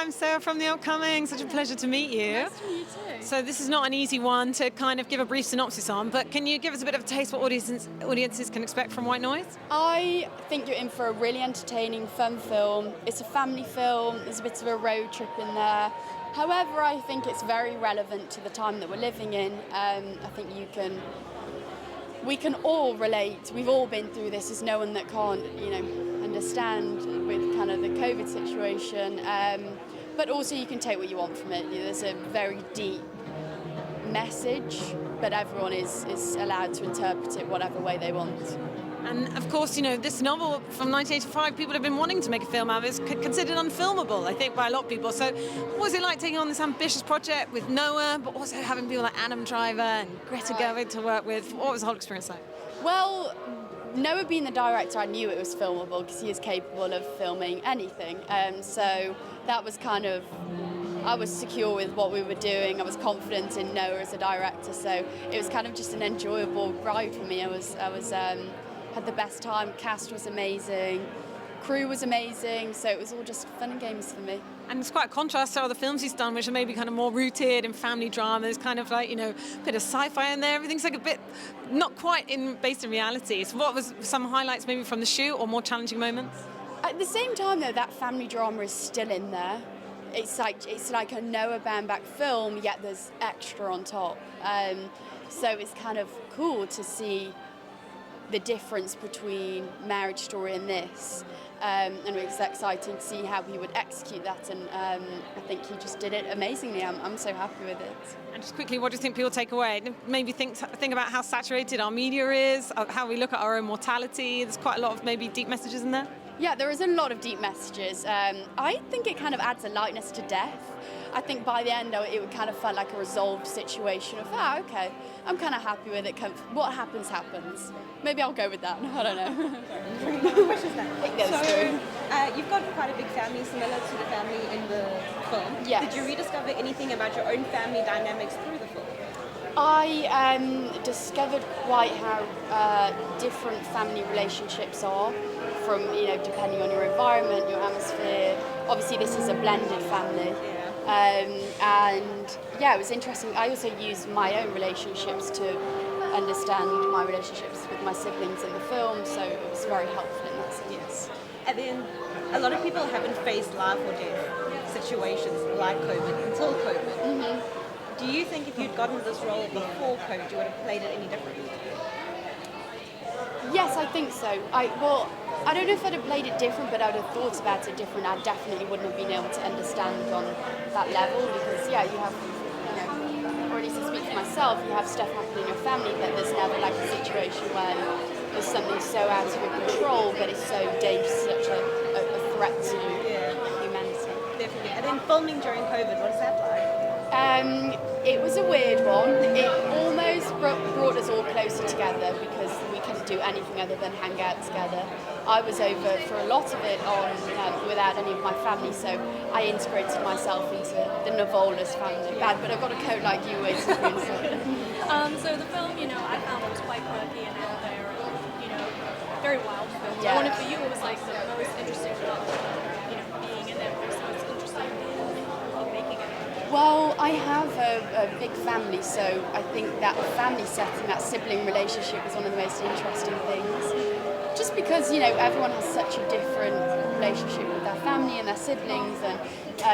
I'm Sarah from The Upcoming. Such a pleasure to meet you. Nice to meet you too. So this is not an easy one to kind of give a brief synopsis on, but can you give us a bit of a taste what audiences can expect from White Noise? I think you're in for a really entertaining, fun film. It's a family film. There's a bit of a road trip in there. However, I think it's very relevant to the time that we're living in. I think we can all relate. We've all been through this. There's no one that can't, understand with kind of the COVID situation. But also you can take what you want from it. There's a very deep message, but everyone is allowed to interpret it whatever way they want. And of course, this novel from 1985, people have been wanting to make a film out of it. It's considered unfilmable, I think, by a lot of people. So what was it like taking on this ambitious project with Noah, but also having people like Adam Driver and Greta Gerwig to work with? What was the whole experience like? Well, Noah being the director, I knew it was filmable because he is capable of filming anything. So that was kind of, I was secure with what we were doing. I was confident in Noah as a director. So it was kind of just an enjoyable ride for me. I had the best time. Cast was amazing. Crew was amazing. So it was all just fun and games for me. And it's quite a contrast to other films he's done, which are maybe kind of more rooted in family drama. There's kind of like, a bit of sci-fi in there. Everything's like a bit, not quite based in reality. So what was some highlights maybe from the shoot or more challenging moments? At the same time, though, that family drama is still in there. It's like a Noah Baumbach film, yet there's extra on top. So it's kind of cool to see the difference between Marriage Story and this. And it's exciting to see how he would execute that, and I think he just did it amazingly. I'm so happy with it. And just quickly, what do you think people take away? Maybe think about how saturated our media is, how we look at our own mortality. There's quite a lot of maybe deep messages in there. Yeah, there is a lot of deep messages. I think it kind of adds a lightness to death. I think by the end, it would kind of felt like a resolved situation of, okay, I'm kind of happy with it. What happens, happens. Maybe I'll go with that. I don't know. Questions now. So, you've got quite a big family, similar to the family in the film. Yes. Did you rediscover anything about your own family dynamics through the film? I discovered quite how different family relationships are from, depending on your environment, your atmosphere. Obviously, this is a blended family. It was interesting. I also used my own relationships to understand my relationships with my siblings in the film, so it was very helpful in that sense. Yes. And then a lot of people haven't faced life or death situations like COVID until COVID. Mm-hmm. Do you think if you'd gotten this role before COVID, you would have played it any differently? Yes, I think so. I don't know if I'd have played it different, but I'd have thought about it different. I definitely wouldn't have been able to understand on that level because, you have, or at least I speak for myself, you have stuff happening in your family, but there's never like a situation where there's something so out of your control, but it's so dangerous, such a threat to humanity. Definitely. And then filming during COVID, what is that like? It was a weird one. It almost brought us all closer together because we couldn't do anything other than hang out together. I was over for a lot of it without any of my family, so I integrated myself into the Navolas family. Bad, but I've got a coat like you, waiting for me. So the film, I found it was quite quirky and out there, very wild film. Yeah. I wondered for you, it was like the most interesting about, being in there. So it's interesting making it. Well, I have a big family, so I think that family setting, that sibling relationship is one of the most interesting things. Just because, everyone has such a different relationship with their family and their siblings, and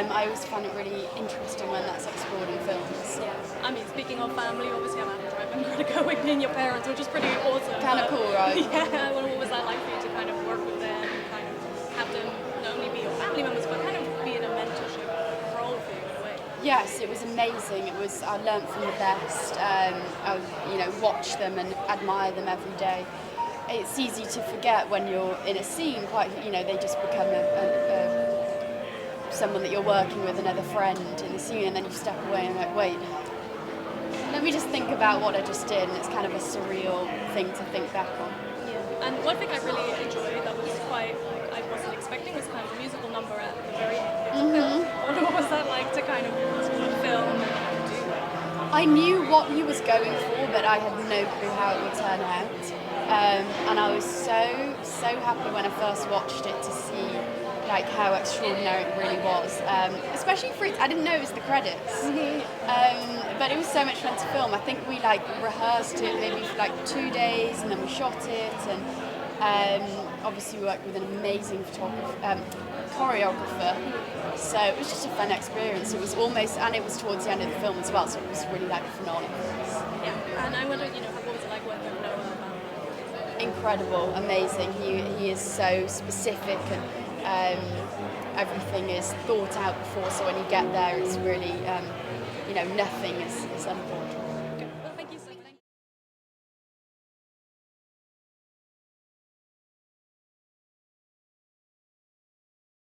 I always find it really interesting when that's explored in films. Yeah. I mean, speaking of family, obviously I'm Adam Driver and Greta Gerwig being your parents, which is pretty awesome. Kind of cool, right? Yeah. What was that like for you to kind of work with them and kind of have them not only be your family members, but kind of be in a mentorship role for you in a way? Yes, it was amazing. I learnt from the best. I watch them and admire them every day. It's easy to forget when you're in a scene. They just become someone that you're working with, another friend in the scene, and then you step away and like, wait, let me just think about what I just did, and it's kind of a surreal thing to think back on. Yeah. And one thing I really enjoyed that was quite I wasn't expecting was kind of the musical number at the very end. Mm-hmm. What was that like to kind of film and do? I knew what he was going for, but I had no clue how it would turn out. And I was so happy when I first watched it to see like how extraordinary it really was. Especially for I didn't know it was the credits, but it was so much fun to film. I think we like rehearsed it maybe for like 2 days, and then we shot it, and obviously we worked with an amazing choreographer. So it was just a fun experience. It was almost, and it was towards the end of the film as well, so it was really like a finale for us. Yeah, and I wonder, what was it like working with Noah about? Incredible, amazing. He is so specific, and everything is thought out before. So when you get there, it's really, nothing is unthought.